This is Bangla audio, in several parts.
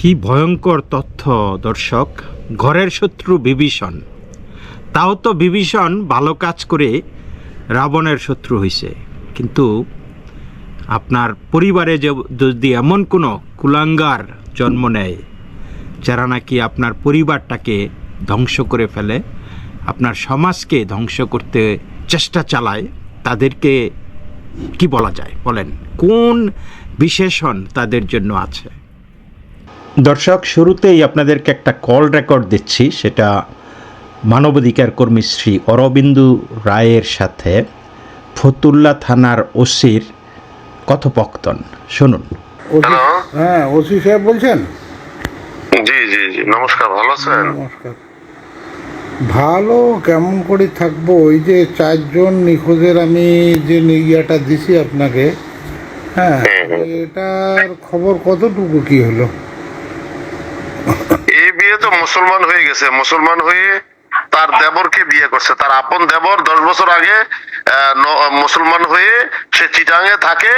কি ভয়ঙ্কর তথ্য দর্শক। ঘরের শত্রু বিভীষণ, তাও তো বিভীষণ ভালো কাজ করে রাবণের শত্রু হইছে, কিন্তু আপনার পরিবারে যদি এমন কোনো কুলাঙ্গার জন্ম নেয় যারা নাকি আপনার পরিবারটাকে ধ্বংস করে ফেলে, আপনার সমাজকে ধ্বংস করতে চেষ্টা চালায়, তাদেরকে কি বলা যায় বলেন? কোন বিশেষণ তাদের জন্য আছে? দর্শক, শুরুতেই আপনাদেরকে একটা কল রেকর্ড দিচ্ছি, সেটা মানবাধিকার কর্মী শ্রী অরবিন্দু রায়ের সাথে ফতুল্লা থানার ওসির কথোপকথন শুনুন। হ্যালো, হ্যাঁ, ওসি সাহেব বলছেন? জি জি জি, নমস্কার, ভালো আছেন? নমস্কার। ভালো কেমন করে থাকবো? ওই যে 4 জন নিখোঁজের আমি যে ইয়াটা দিছি আপনাকে, হ্যাঁ, এটার খবর কতটুকু কি হলো? এই বিয়ে তো মুসলমান হয়ে গেছে, মুসলমান হয়ে তার দেবরকে বিয়ে করছে, তার আপন দেবর 10 বছর আগে মুসলমান হয়ে সে চিটাঙে থাকে,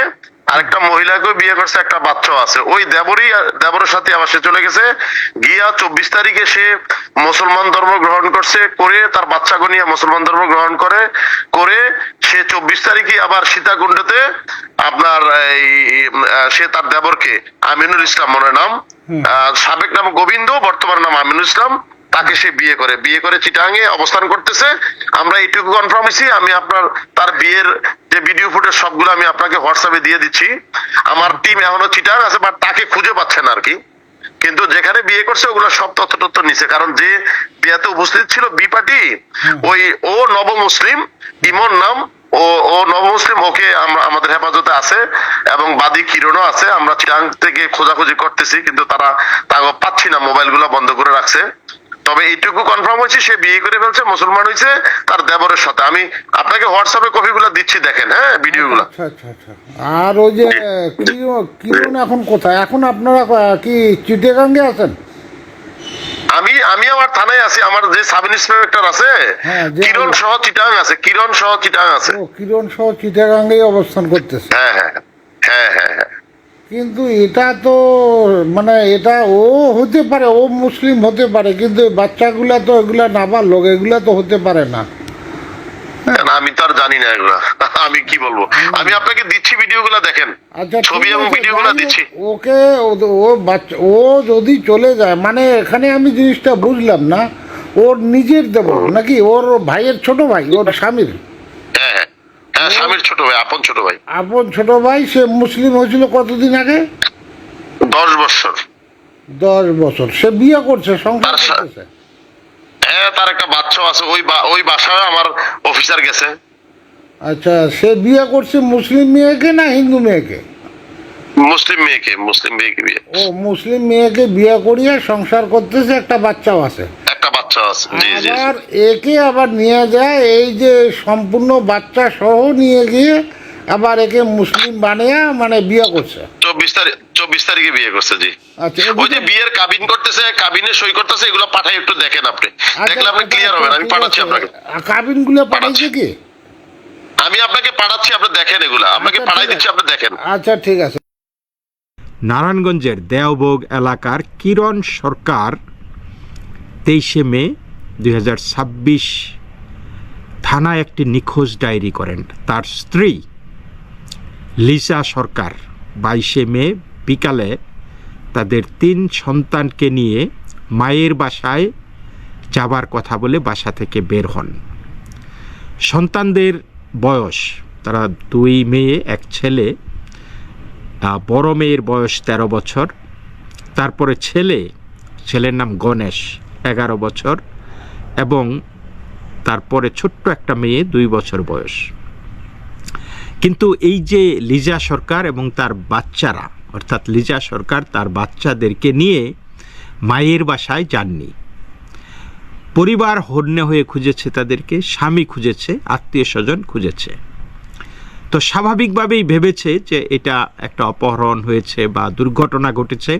আরেকটা মহিলাকে বিয়ে করছে, একটা বাচ্চাও আছে। ওই দেবরের সাথে আবার সে চলে গেছে গিয়া 24 তারিখে সে মুসলমান ধর্ম গ্রহণ করছে, করে তার বাচ্চাকে নিয়ে মুসলমান ধর্ম গ্রহণ করে সে 24 তারিখে আবার সীতাকুণ্ডতে আপনার সে তার দেবরকে, আমিনুল ইসলাম মনে নাম, সাবেক নাম গোবিন্দ, বর্তমান নাম আমিনুল ইসলাম, তাকে সে বিয়ে করে চিটাঙে অবস্থান করতেছে। আমরা এইটুকু কনফার্ম হয়েছি। আমি আপনার তার বিয়ের যে ভিডিও ফুটেজ সবগুলো আমি আপনাকে হোয়াটসঅ্যাপে দিয়ে দিচ্ছি। আমার টিম এখনো চিটাং আছে, বাট তাকে খুঁজে পাচ্ছে না আর কি। কিন্তু যেখানে বিয়ে করছে ওগুলো সব তথ্য নিছে, কারণ যে বিয়েতে উপস্থিত ছিল বি পার্টি, ও নব মুসলিম, ইমন নাম, ও নব মুসলিম, ওকে আমরা আমাদের হেফাজতে আছে এবং বাদী কিরণও আছে। আমরা চিটাং থেকে খোঁজাখুঁজি করতেছি, কিন্তু তাকে পাচ্ছি না, মোবাইল গুলা বন্ধ করে রাখছে। তবে এইটুকু কনফার্ম হয়েছে সে বিয়ে করে ফেলছে, মুসলমান হয়েছে তার দেবরের সাথে। আমি আপনাকে হোয়াটসঅ্যাপে কপিগুলো দিচ্ছি, দেখেন হ্যাঁ ভিডিওগুলো। আচ্ছা আচ্ছা আচ্ছা। আর ওই যে কিরণ এখন কোথায়? এখন আপনারা কি চিটাগাঙ্গে আছেন? আমি আমার থানায় আছি, আমার যে সাব ইন্সপেক্টর আছে কিরণ সহ চিটাং আছে, কিরণ সহ চিটাগাঙ্গেই অবস্থান করতেছে। হ্যাঁ হ্যাঁ হ্যাঁ হ্যাঁ হ্যাঁ। কিন্তু এটা তো মানে এটা ও হতে পারে, ও মুসলিম হতে পারে, কিন্তু বাচ্চাগুলা তো এগুলা নাবালক, এগুলা তো হতে পারে না। আমি তো আর জানি না এগুলা, আমি কি বলবো। আমি আপনাকে দিচ্ছি ভিডিওগুলো, দেখেন। আচ্ছা, ছবি এবং ভিডিওগুলো দিচ্ছি। ওকে, ও বাচ্চা, ও যদি চলে যায়, মানে এখানে আমি জিনিসটা বুঝলাম না, ওর নিজের দেবর নাকি ওর ভাইয়ের ছোট ভাই, ওর স্বামীর? হ্যাঁ হ্যাঁ, স্বামীর ছোট ভাই, আপন ছোট ভাই। সে মুসলিম হয়েছিল কতদিন আগে? 10 বছর। 10 বছর সে বিয়ে করছে, সংসার করতেছে। হ্যাঁ, তার একটা বাচ্চাও আছে। ওই বাসায় আমার অফিসার গেছে। আচ্ছা, সে বিয়ে করছে মুসলিম মেয়েকে না হিন্দু মেয়েকে? মুসলিম মেয়েকে বিয়ে। ও মুসলিম মেয়েকে বিয়ে করিয়ে সংসার করতেছে, একটা বাচ্চাও আছে। আবার একে আবার নিয়ে যায়, এই যে সম্পূর্ণ বাচ্চা সহ নিয়ে গিয়ে আবার একে মুসলিম বানিয়ে মানে বিয়ে করছে। 24 তারিখে বিয়ে করছে। জি। আচ্ছা, ওই যে বিয়ের কাবিন করতেছে, কাবিনে সই করতেছে, এগুলো পাঠাই, একটু দেখেন আপনি, দেখলে আপনি ক্লিয়ার হবেন। আমি পাঠাচ্ছি আপনাকে কাবিনগুলো। পাঠাইছে কি? আমি আপনাকে পাঠাচ্ছি, আপনি দেখেন, এগুলা আপনাকে পাঠাই দিচ্ছি, আপনি দেখেন। আচ্ছা, ঠিক আছে। নারায়ণগঞ্জের দেওভোগ এলাকার কিরণ সরকার 23শে মে 2026 থানায় একটি নিখোঁজ ডায়েরি করেন। তার স্ত্রী লিসা সরকার 22শে মে বিকালে তাদের 3 সন্তানকে নিয়ে মায়ের বাসায় যাবার কথা বলে বাসা থেকে বের হন। সন্তানদের বয়স, তারা 2 মেয়ে 1 ছেলে। বড় মেয়ের বয়স 13 বছর, তারপরে ছেলের নাম গণেশ 11 বছর, এবং তারপরে ছোট্ট একটা মেয়ে 2 বছর বয়স। কিন্তু এই যে লিজা সরকার এবং তার বাচ্চারা, অর্থাৎ লিজা সরকার তার বাচ্চাদেরকে নিয়ে মায়ের বাসায় যাননি। পরিবার হন্যে হয়ে খুঁজেছে তাদেরকে, স্বামী খুঁজেছে, আত্মীয় স্বজন খুঁজেছে। তো স্বাভাবিকভাবেই ভেবেছে যে এটা একটা অপহরণ হয়েছে বা দুর্ঘটনা ঘটেছে,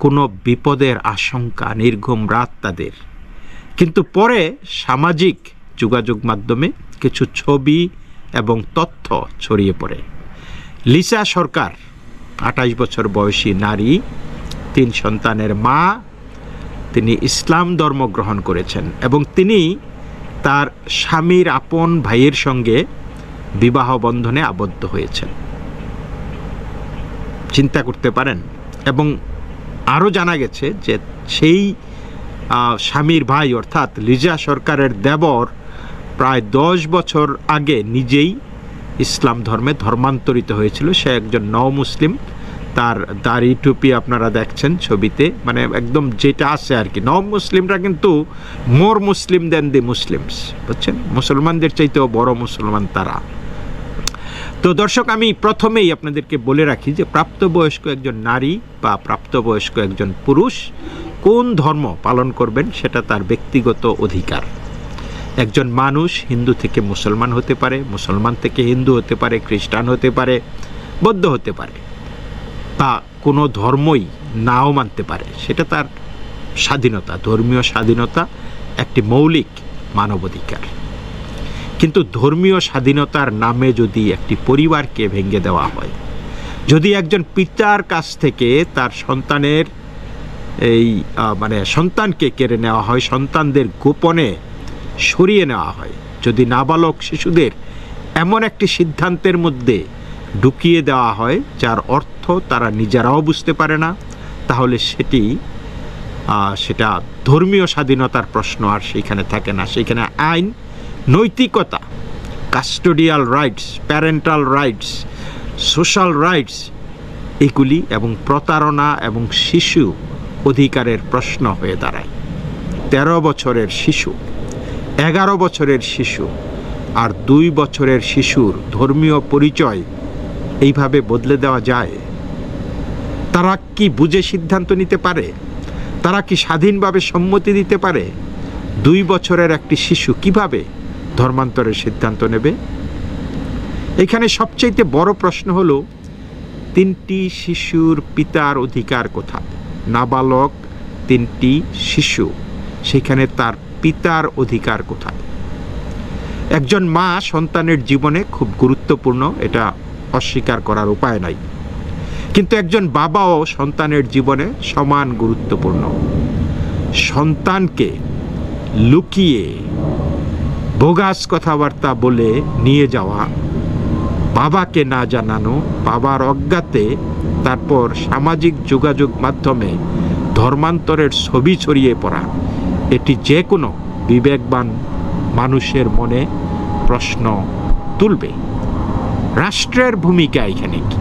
কোনো বিপদের আশঙ্কা, নির্ঘুম রাত তাদের। কিন্তু পরে সামাজিক যোগাযোগ মাধ্যমে কিছু ছবি এবং তথ্য ছড়িয়ে পড়ে। লিসা সরকার 28 বছর বয়সী নারী, 3 সন্তানের মা, তিনি ইসলাম ধর্ম গ্রহণ করেছেন এবং তিনি তার স্বামীর আপন ভাইয়ের সঙ্গে বিবাহ বন্ধনে আবদ্ধ হয়েছেন। চিন্তা করতে পারেন। এবং আরও জানা গেছে যে সেই স্বামীর ভাই অর্থাৎ লিজা সরকারের দেবর প্রায় 10 বছর আগে নিজেই ইসলাম ধর্মে ধর্মান্তরিত হয়েছিল। সে একজন মুসলিম। তার দাড়ি টুপি আপনারা দেখছেন ছবিতে, মানে একদম যেটা আছে আর কি। মুসলিমরা কিন্তু মোর মুসলিম দেন দি মুসলিমস, বুঝছেন, মুসলমানদের চাইতেও বড় মুসলমান তারা। তো দর্শক, আমি প্রথমেই আপনাদেরকে বলে রাখি যে প্রাপ্তবয়স্ক একজন নারী বা প্রাপ্তবয়স্ক একজন পুরুষ কোন ধর্ম পালন করবেন সেটা তার ব্যক্তিগত অধিকার। একজন মানুষ হিন্দু থেকে মুসলমান হতে পারে, মুসলমান থেকে হিন্দু হতে পারে, খ্রিস্টান হতে পারে, বৌদ্ধ হতে পারে, বা কোনো ধর্মই নাও মানতে পারে। সেটা তার স্বাধীনতা, ধর্মীয় স্বাধীনতা একটি মৌলিক মানবাধিকার। কিন্তু ধর্মীয় স্বাধীনতার নামে যদি একটি পরিবারকে ভেঙে দেওয়া হয়, যদি একজন পিতার কাছ থেকে তার সন্তানের সন্তানকে কেড়ে নেওয়া হয়, সন্তানদের গোপনে সরিয়ে নেওয়া হয়, যদি নাবালক শিশুদের এমন একটি সিদ্ধান্তের মধ্যে ঢুকিয়ে দেওয়া হয় যার অর্থ তারা নিজেরাও বুঝতে পারে না, তাহলে সেটা ধর্মীয় স্বাধীনতার প্রশ্ন আর সেইখানে থাকে না। সেইখানে আইন, নৈতিকতা, custodial rights, parental rights, social rights, এগুলি এবং প্রতারণা এবং শিশু অধিকারের প্রশ্ন হয়ে দাঁড়ায়। 13 বছরের শিশু, 11 বছরের শিশু আর 2 বছরের শিশুর ধর্মীয় পরিচয় এইভাবে বদলে দেওয়া যায়? তারা কি বুঝে সিদ্ধান্ত নিতে পারে? তারা কি স্বাধীনভাবে সম্মতি দিতে পারে? 2 বছরের একটি শিশু কিভাবে ধর্মান্তরের সিদ্ধান্ত নেবে? এখানে সবচেয়ে বড় প্রশ্ন হলো 3টি শিশুর পিতার অধিকার কোথায়? নাবালক 3টি শিশু, সেখানে তার পিতার অধিকার কোথায়? একজন মা সন্তানের জীবনে খুব গুরুত্বপূর্ণ, এটা অস্বীকার করার উপায় নাই। কিন্তু একজন বাবাও সন্তানের জীবনে সমান গুরুত্বপূর্ণ। সন্তানকে লুকিয়ে বোগাস কথাবার্তা বলে নিয়ে যাওয়া, বাবাকে না জানানো, বাবার অজ্ঞাতে তারপর সামাজিক যোগাযোগ মাধ্যমে ধর্মান্তরের ছবি ছড়িয়ে পড়া, এটি যে কোনো বিবেকবান মানুষের মনে প্রশ্ন তুলবে। রাষ্ট্রের ভূমিকা এখানে কি?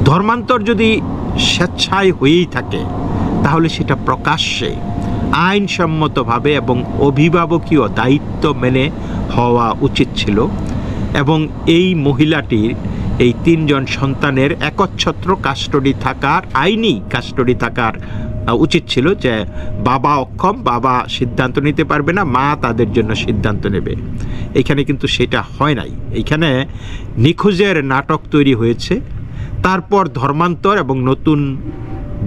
ধর্মান্তর যদি স্বেচ্ছায় হয়েই থাকে তাহলে সেটা প্রকাশ্যে আইনসম্মতভাবে এবং অভিভাবকীয় দায়িত্ব মেনে হওয়া উচিত ছিল। এবং এই মহিলাটির এই 3 জন সন্তানের একচ্ছত্র কাস্টডি থাকার, আইনি কাস্টডি থাকার উচিত ছিল, যে বাবা অক্ষম, বাবা সিদ্ধান্ত নিতে পারবে না, মা তাদের জন্য সিদ্ধান্ত নেবে। এখানে কিন্তু সেটা হয় নাই। এইখানে নিখোঁজের নাটক তৈরি হয়েছে। তারপর ধর্মান্তর এবং নতুন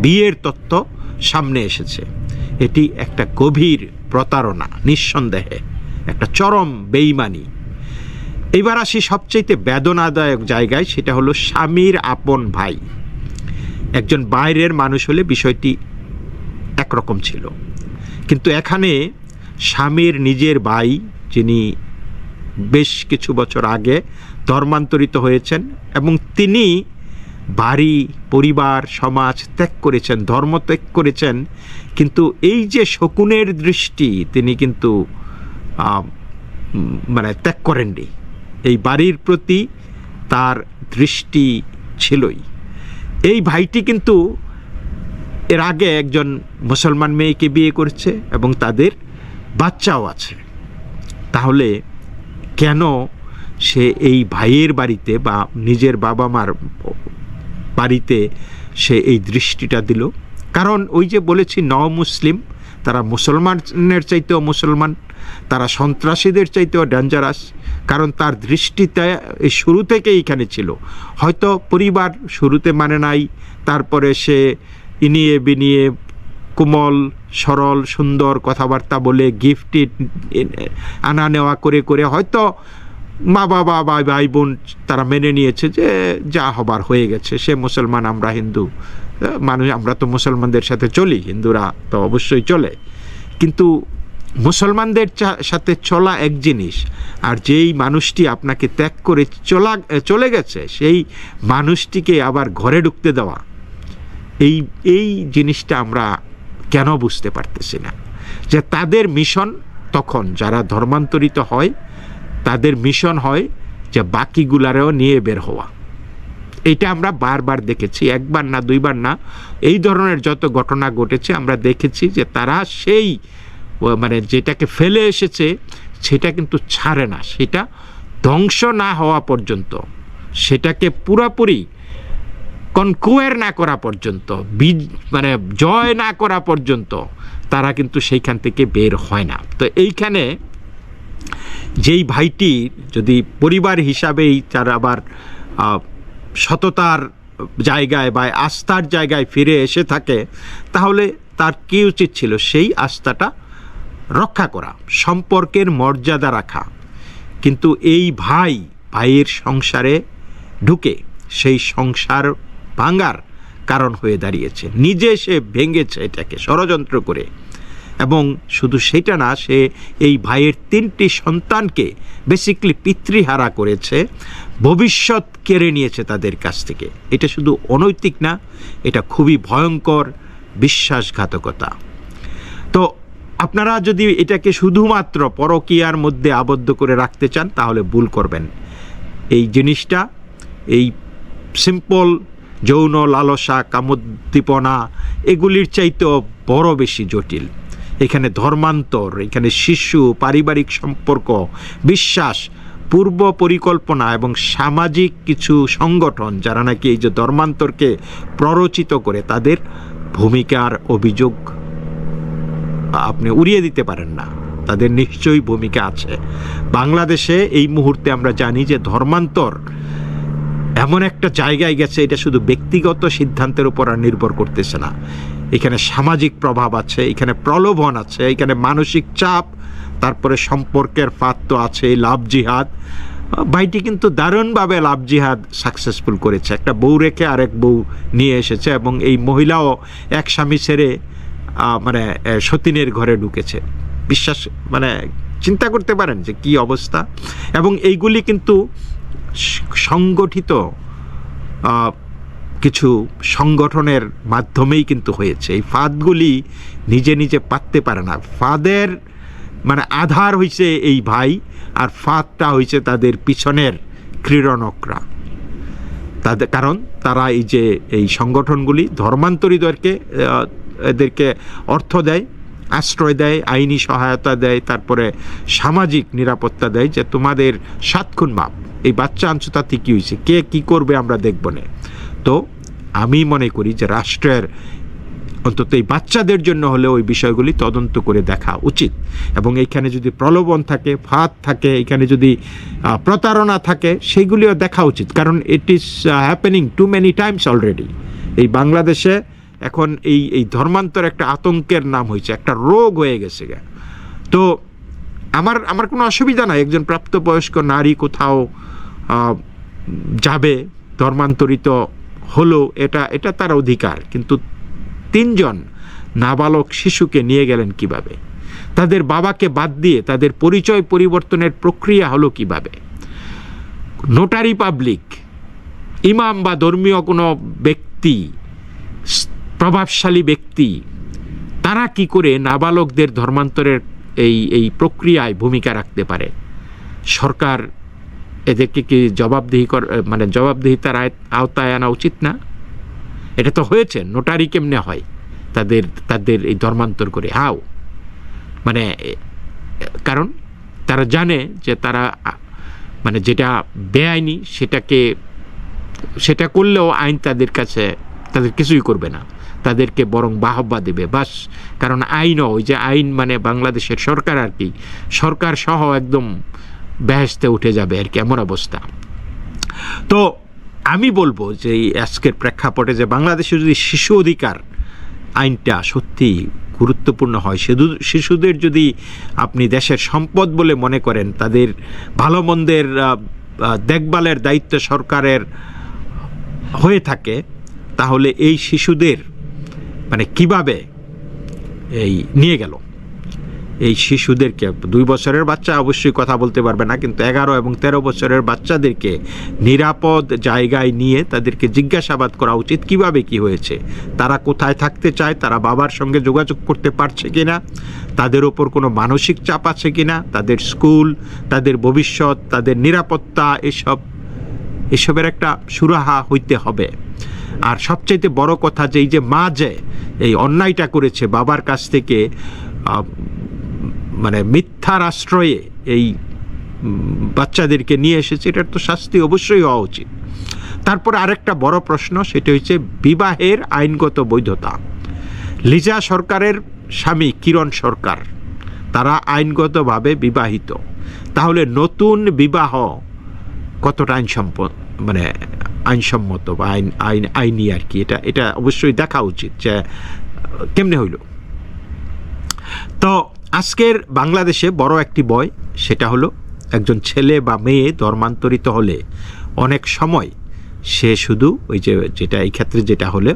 বিয়ের তথ্য সামনে এসেছে। এটি একটা গভীর প্রতারণা, নিঃসন্দেহে একটা চরম বেইমানি। এইবার আসি সবচেয়ে বেদনাদায়ক জায়গায়, সেটা হলো স্বামীর আপন ভাই। একজন বাইরের মানুষ হলে বিষয়টি একরকম ছিল, কিন্তু এখানে স্বামীর নিজের ভাই, যিনি বেশ কিছু বছর আগে ধর্মান্তরিত হয়েছেন এবং তিনি বাড়ি, পরিবার, সমাজ ত্যাগ করেছেন, ধর্ম ত্যাগ করেছেন, কিন্তু এই যে শকুনের দৃষ্টি তিনি কিন্তু ত্যাগ করেননি। এই বাড়ির প্রতি তার দৃষ্টি ছিলই। এই ভাইটি কিন্তু এর আগে একজন মুসলমান মেয়েকে বিয়ে করেছে এবং তাদের বাচ্চাও আছে। তাহলে কেন সে এই ভাইয়ের বাড়িতে বা নিজের বাবা মার বাড়িতে সে এই দৃষ্টিটা দিল? কারণ ওই যে বলেছি, মুসলিম, তারা মুসলমানের চাইতেও মুসলমান, তারা সন্ত্রাসীদের চাইতেও ডেঞ্জারাস। কারণ তার দৃষ্টিতে এই শুরু থেকেই এখানে ছিল। হয়তো পরিবার শুরুতে মানে নাই, তারপরে সে ইনিয়ে বিনিয়ে কোমল, সরল, সুন্দর কথাবার্তা বলে, গিফট আনা নেওয়া করে করে হয়তো মা বাবা বা ভাই বোন তারা মেনে নিয়েছে যে যা হবার হয়ে গেছে, সে মুসলমান আমরা হিন্দু মানুষ, আমরা তো মুসলমানদের সাথে চলি, হিন্দুরা তো অবশ্যই চলে। কিন্তু মুসলমানদের সাথে চলা এক জিনিস, আর যেই মানুষটি আপনাকে ত্যাগ করে চলে গেছে সেই মানুষটিকে আবার ঘরে ঢুকতে দেওয়া, এই জিনিসটা আমরা কেন বুঝতে পারতেছি না? যে তাদের মিশন তখন যারা ধর্মান্তরিত হয় তাদের মিশন হয় যে বাকিগুলারেও নিয়ে বের হওয়া। এটা আমরা বারবার দেখেছি, একবার না দুইবার না, এই ধরনের যত ঘটনা ঘটেছে আমরা দেখেছি যে তারা সেই মানে যেটাকে ফেলে এসেছে সেটা কিন্তু ছাড়ে না, সেটা ধ্বংস না হওয়া পর্যন্ত, সেটাকে পুরোপুরি কনকুয়ার না করা পর্যন্ত, মানে জয় না করা পর্যন্ত তারা কিন্তু সেইখান থেকে বের হয় না। তো এইখানে যেই ভাইটি যদি পরিবার হিসাবেই তার আবার সততার জায়গায় বা আস্থার জায়গায় ফিরে এসে থাকে, তাহলে তার কি উচিত ছিল? সেই আস্থাটা রক্ষা করা, সম্পর্কের মর্যাদা রাখা। কিন্তু এই ভাইয়ের সংসারে ঢুকে সেই সংসার ভাঙার কারণ হয়ে দাঁড়িয়েছে, নিজে সে ভেঙেছে এটাকে ষড়যন্ত্র করে। এবং শুধু সেটা না, সে এই ভাইয়ের 3টি সন্তানকে বেসিক্যালি পিতৃহারা করেছে, ভবিষ্যৎ কেড়ে নিয়েছে তাদের কাছ থেকে। এটা শুধু অনৈতিক না, এটা খুবই ভয়ঙ্কর বিশ্বাসঘাতকতা। তো আপনারা যদি এটাকে শুধুমাত্র পরকীয়ার মধ্যে আবদ্ধ করে রাখতে চান তাহলে ভুল করবেন। এই জিনিসটা, এই সিম্পল যৌন লালসা, কামোদ্দীপনা, এগুলির চাইতেও বড় বেশি জটিল। এখানে ধর্মান্তর, এখানে শিশু, পারিবারিক সম্পর্ক, বিশ্বাস, পূর্ব পরিকল্পনা এবং সামাজিক কিছু সংগঠন যারা নাকি এই যে ধর্মান্তরকে প্ররোচিত করে, তাদের ভূমিকার অভিযোগ আপনি উড়িয়ে দিতে পারেন না, তাদের নিশ্চয়ই ভূমিকা আছে। বাংলাদেশে এই মুহূর্তে আমরা জানি যে ধর্মান্তর এমন একটা জায়গায় গেছে, এটা শুধু ব্যক্তিগত সিদ্ধান্তের উপর আর নির্ভর করতেছে না, এখানে সামাজিক প্রভাব আছে, এখানে প্রলোভন আছে, এখানে মানসিক চাপ, তারপরে সম্পর্কের ফাঁদ তো আছে, লাভ জিহাদ। ভাইটি কিন্তু দারুণভাবে লাভ জিহাদ সাকসেসফুল করেছে, একটা বউ রেখে আরেক বউ নিয়ে এসেছে, এবং এই মহিলাও এক স্বামী ছেড়ে মানে সতীনের ঘরে ঢুকেছে। বিশ্বাস মানে চিন্তা করতে পারেন যে কি অবস্থা। এবং এইগুলি কিন্তু সংগঠিত কিছু সংগঠনের মাধ্যমেই কিন্তু হয়েছে। এই ফাঁদগুলি নিজে নিজে পাততে পারে না, ফাঁদের মানে আধার হইছে এই ভাই, আর ফাঁদটা হইছে তাদের পিছনের ক্রীড়নকরা। তাদের কারণ তারা এই যে এই সংগঠনগুলি এদেরকে অর্থ দেয়, আশ্রয় দেয়, আইনি সহায়তা দেয়, তারপরে সামাজিক নিরাপত্তা দেয়, যে তোমাদের 7 খুন মাপ, এই বাচ্চা আনছো তাতে কী হয়েছে, কে কি করবে আমরা দেখব না। তো আমি মনে করি যে রাষ্ট্রের অন্তত এই বাচ্চাদের জন্য হলে ওই বিষয়গুলি তদন্ত করে দেখা উচিত। এবং এইখানে যদি প্রলোভন থাকে, ফাঁদ থাকে, এখানে যদি প্রতারণা থাকে, সেইগুলিও দেখা উচিত। কারণ it is happening two many Times already. এই বাংলাদেশে এখন এই ধর্মান্তর একটা আতঙ্কের নাম হয়েছে, একটা রোগ হয়ে গেছে। তো আমার কোনো অসুবিধা নাই, একজন প্রাপ্তবয়স্ক নারী কোথাও যাবে, ধর্মান্তরিত হলো, এটা তার অধিকার। কিন্তু 3 জন নাবালক শিশুকে নিয়ে গেলেন কিভাবে? তাদের বাবাকে বাদ দিয়ে তাদের পরিচয় পরিবর্তনের প্রক্রিয়া হলো কিভাবে? নোটারি পাবলিক, ইমাম বা ধর্মীয় কোনো ব্যক্তি, প্রভাবশালী ব্যক্তি, তারা কি করে নাবালকদের ধর্মান্তরের এই প্রক্রিয়ায় ভূমিকা রাখতে পারে? সরকার এদেরকে কি জবাবদিহিতার আওতায় আনা উচিত না? এটা তো হয়েছে, নোটারি কেমনে হয় তাদের এই ধর্মান্তর করে? হাও মানে, কারণ তারা জানে যে তারা মানে যেটা বেআইনি সেটা করলেও আইন তাদের কিছুই করবে না, তাদেরকে বরং বাহবা দেবে বাস। কারণ আইনও ওই যে আইন মানে বাংলাদেশের সরকার আর কি, সরকার সহ একদম বেহেশতে উঠে যাবে আর কি, এমন অবস্থা। তো আমি বলবো যে এই আজকের প্রেক্ষাপটে যে বাংলাদেশে যদি শিশু অধিকার আইনটা সত্যি গুরুত্বপূর্ণ হয়, শিশুদের যদি আপনি দেশের সম্পদ বলে মনে করেন, তাদের ভালো মন্দের দেখভালের দায়িত্ব সরকারের হয়ে থাকে, তাহলে এই শিশুদের মানে কিভাবে এই নিয়ে গেল এই শিশুদেরকে, 2 বছরের বাচ্চা অবশ্যই কথা বলতে পারবে না, কিন্তু 11 এবং 13 বছরের বাচ্চাদেরকে নিরাপদ জায়গায় নিয়ে তাদেরকে জিজ্ঞাসাবাদ করা উচিত কিভাবে কি হয়েছে, তারা কোথায় থাকতে চায়, তারা বাবার সঙ্গে যোগাযোগ করতে পারছে কিনা, তাদের ওপর কোনো মানসিক চাপ আছে কিনা, তাদের স্কুল, তাদের ভবিষ্যৎ, তাদের নিরাপত্তা, এসবের একটা সুরাহা হইতে হবে। আর সবচাইতে বড় কথা যে এই যে মা যে এই অন্যায়টা করেছে, বাবার কাছ থেকে মানে মিথ্যার আশ্রয়ে এই বাচ্চাদেরকে নিয়ে এসেছে, এটার তো শাস্তি অবশ্যই হওয়া উচিত। তারপর আরেকটা বড় প্রশ্ন, সেটা হচ্ছে বিবাহের আইনগত বৈধতা। লিজা সরকারের স্বামী কিরণ সরকার, তারা আইনগতভাবে বিবাহিত, তাহলে নতুন বিবাহ কতটা আইনসম্মত বা আইনি আর কি, এটা অবশ্যই দেখা উচিত যে কেমনে হইল। তো আজকের বাংলাদেশে বড় একটি ভয়, সেটা হলো একজন ছেলে বা মেয়ে ধর্মান্তরিত হলে অনেক সময় সে শুধু ওই যেটা এই ক্ষেত্রে যেটা হলে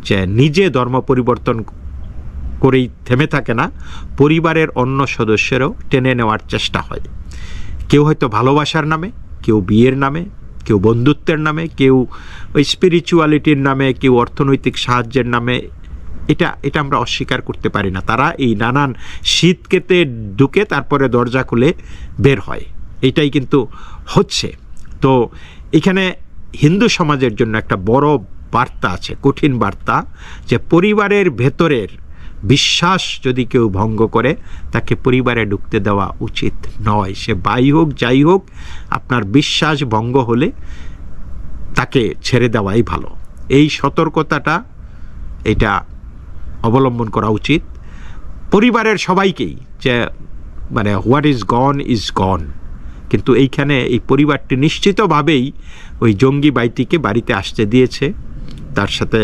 যে নিজে ধর্ম পরিবর্তন করেই থেমে থাকে না, পরিবারের অন্য সদস্যেরও টেনে নেওয়ার চেষ্টা হয়। কেউ হয়তো ভালোবাসার নামে, কেউ বিয়ের নামে, কেউ বন্ধুত্বের নামে, কেউ ওই স্পিরিচুয়ালিটির নামে, কেউ অর্থনৈতিক সাহায্যের নামে। এটা আমরা অস্বীকার করতে পারি না। তারা এই নানান শীত কেটে ঢুকে তারপরে দরজা খুলে বের হয়, এটাই কিন্তু হচ্ছে। তো এখানে হিন্দু সমাজের জন্য একটা বড় বার্তা আছে, কঠিন বার্তা, যে পরিবারের ভেতরের বিশ্বাস যদি কেউ ভঙ্গ করে, তাকে পরিবারে ঢুকতে দেওয়া উচিত নয়। সে ভাই হোক যাই হোক, আপনার বিশ্বাস ভঙ্গ হলে তাকে ছেড়ে দেওয়াই ভালো। এই সতর্কতাটা এটা অবলম্বন করা উচিত পরিবারের সবাইকেই, যে মানে হোয়াট ইজ গন ইজ গন। কিন্তু এইখানে এই পরিবারটি নিশ্চিতভাবেই ওই জঙ্গি বাইটিকে বাড়িতে আসতে দিয়েছে, তার সাথে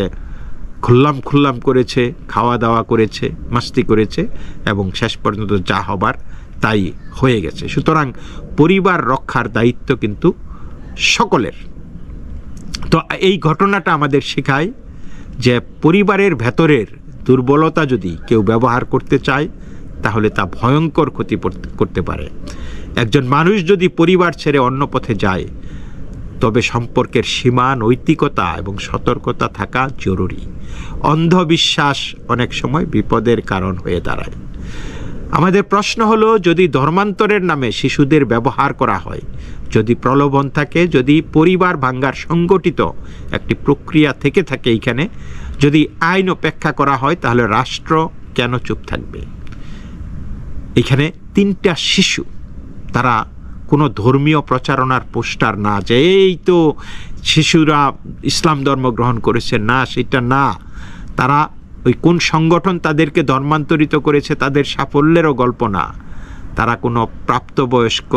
খুল্লাম করেছে, খাওয়া দাওয়া করেছে, মাস্তি করেছে, এবং শেষ পর্যন্ত যা হবার তাই হয়ে গেছে। সুতরাং পরিবার রক্ষার দায়িত্ব কিন্তু সকলের। তো এই ঘটনাটা আমাদের শেখায় যে পরিবারের ভেতরের দুর্বলতা যদি কেউ ব্যবহার করতে চায়, তাহলে তা ভয়ঙ্কর ক্ষতি করতে পারে। একজন মানুষ যদি পরিবার ছেড়ে অন্য পথে যায়, তবে সম্পর্কের সীমা, নৈতিকতা এবং সতর্কতা থাকা জরুরি। অন্ধবিশ্বাস অনেক সময় বিপদের কারণ হয়ে দাঁড়ায়। আমাদের প্রশ্ন হলো, যদি ধর্মান্তরের নামে শিশুদের ব্যবহার করা হয়, যদি প্রলোভন থাকে, যদি পরিবার ভাঙ্গার সংগঠিত একটি প্রক্রিয়া থেকে থাকে এইখানে, যদি আইন উপেক্ষা করা হয়, তাহলে রাষ্ট্র কেন চুপ থাকবে? এখানে 3টা শিশু, তারা কোনো ধর্মীয় প্রচারণার পোস্টার না, যে এই তো শিশুরা ইসলাম ধর্ম গ্রহণ করেছে, না, সেটা না। তারা ওই কোন সংগঠন তাদেরকে ধর্মান্তরিত করেছে তাদের সাফল্যেরও গল্প না। তারা কোনো প্রাপ্তবয়স্ক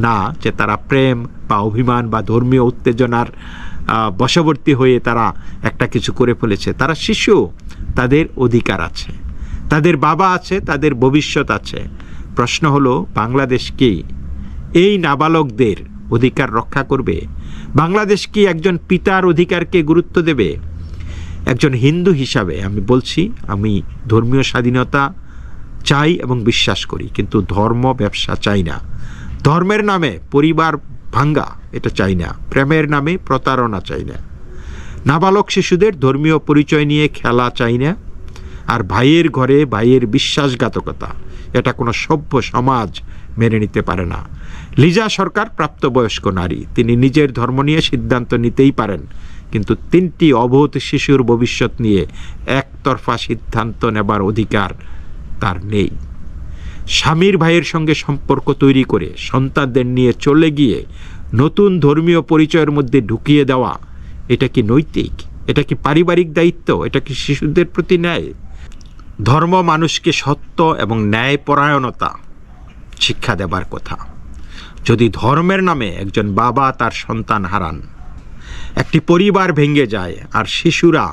না যে তারা প্রেম বা অভিমান বা ধর্মীয় উত্তেজনার বশবর্তী হয়ে তারা একটা কিছু করে ফেলেছে। তারা শিশু, তাদের অধিকার আছে, তাদের বাবা আছে, তাদের ভবিষ্যৎ আছে। প্রশ্ন হলো, বাংলাদেশ কি এই নাবালকদের অধিকার রক্ষা করবে? বাংলাদেশ কি একজন পিতার অধিকারকে গুরুত্ব দেবে? একজন হিন্দু হিসাবে আমি বলছি, আমি ধর্মীয় স্বাধীনতা চাই এবং বিশ্বাস করি, কিন্তু ধর্ম ব্যবসা চাই না। ধর্মের নামে পরিবার ভাঙ্গা এটা চাই না, প্রেমের নামে প্রতারণা চাই না, নাবালক শিশুদের ধর্মীয় পরিচয় নিয়ে খেলা চাই না, আর ভাইয়ের ঘরে ভাইয়ের বিশ্বাসঘাতকতা, এটা কোনো সভ্য সমাজ মেনে নিতে পারে না। লিজা সরকার প্রাপ্তবয়স্ক নারী, তিনি নিজের ধর্ম নিয়ে সিদ্ধান্ত নিতেই পারেন, কিন্তু 3টি অবোধ শিশুর ভবিষ্যৎ নিয়ে একতরফা সিদ্ধান্ত নেবার অধিকার তার নেই। স্বামীর ভাইয়ের সঙ্গে সম্পর্ক তৈরি করে সন্তানদের নিয়ে চলে গিয়ে নতুন ধর্মীয় পরিচয়ের মধ্যে ঢুকিয়ে দেওয়া, এটা কি নৈতিক? এটা কি পারিবারিক দায়িত্ব? এটা কি শিশুদের প্রতি ন্যায়? ধর্ম মানুষকে সত্য এবং ন্যায়পরায়ণতা শিক্ষা দেবার কথা। যদি ধর্মের নামে একজন বাবা তার সন্তান হারান, একটি পরিবার ভেঙে যায়, আর শিশুরা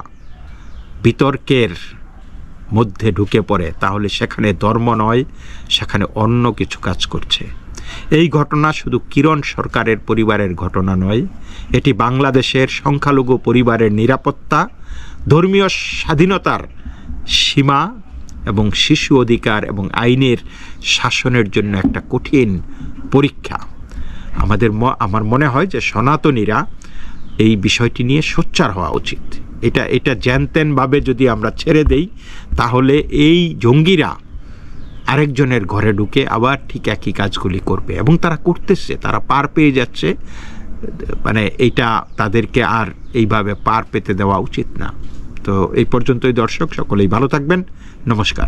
বিতর্কের মধ্যে ঢুকে পড়ে, তাহলে সেখানে ধর্ম নয়, সেখানে অন্য কিছু কাজ করছে। এই ঘটনা শুধু কিরণ সরকারের পরিবারের ঘটনা নয়, এটি বাংলাদেশের সংখ্যালঘু পরিবারের নিরাপত্তা, ধর্মীয় স্বাধীনতার সীমা এবং শিশু অধিকার এবং আইনের শাসনের জন্য একটা কঠিন পরীক্ষা। আমার মনে হয় যে সনাতনীরা এই বিষয়টি নিয়ে সোচ্চার হওয়া উচিত। এটা জ্যানত্যানভাবে যদি আমরা ছেড়ে দেই, তাহলে এই জঙ্গিরা আরেকজনের ঘরে ঢুকে আবার ঠিক একই কাজগুলি করবে, এবং তারা করতেছে, তারা পার পেয়ে যাচ্ছে। মানে এটা তাদেরকে আর এইভাবে পার পেতে দেওয়া উচিত না। তো এই পর্যন্তই দর্শক, সকলেই ভালো থাকবেন। নমস্কার।